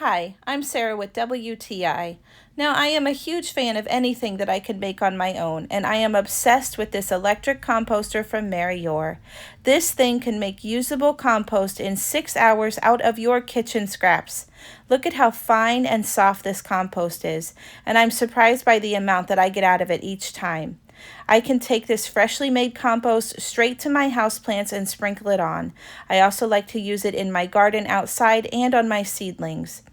Hi, I'm Sarah with WTI. Now, I am a huge fan of anything that I can make on my own, and I am obsessed with this electric composter from Merior. This thing can make usable compost in 6 hours out of your kitchen scraps. Look at how fine and soft this compost is, and I'm surprised by the amount that I get out of it each time. I can take this freshly made compost straight to my houseplants and sprinkle it on. I also like to use it in my garden outside and on my seedlings.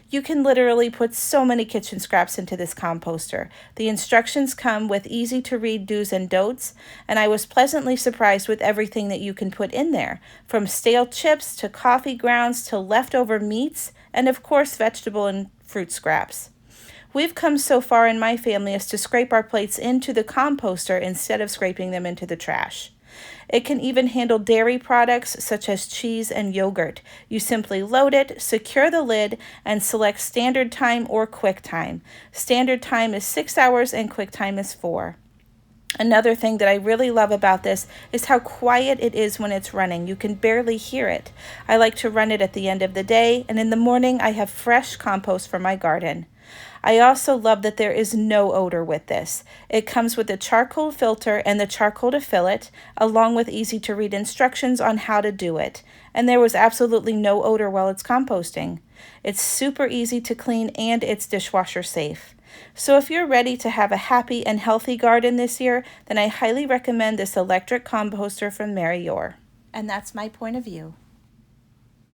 You can literally put so many kitchen scraps into this composter. The instructions come with easy to read do's and don'ts, and I was pleasantly surprised with everything that you can put in there, from stale chips to coffee grounds to leftover meats, and of course vegetable and fruit scraps. We've come so far in my family as to scrape our plates into the composter instead of scraping them into the trash. It can even handle dairy products such as cheese and yogurt. You simply load it, secure the lid, and select standard time or quick time. Standard time is 6 hours and quick time is 4. Another thing that I really love about this is how quiet it is when it's running. You can barely hear it. I like to run it at the end of the day, and in the morning I have fresh compost for my garden. I also love that there is no odor with this. It comes with a charcoal filter and the charcoal to fill it, along with easy to read instructions on how to do it. And there was absolutely no odor while it's composting. It's super easy to clean and it's dishwasher safe. So if you're ready to have a happy and healthy garden this year, then I highly recommend this electric composter from Merior. And that's my point of view.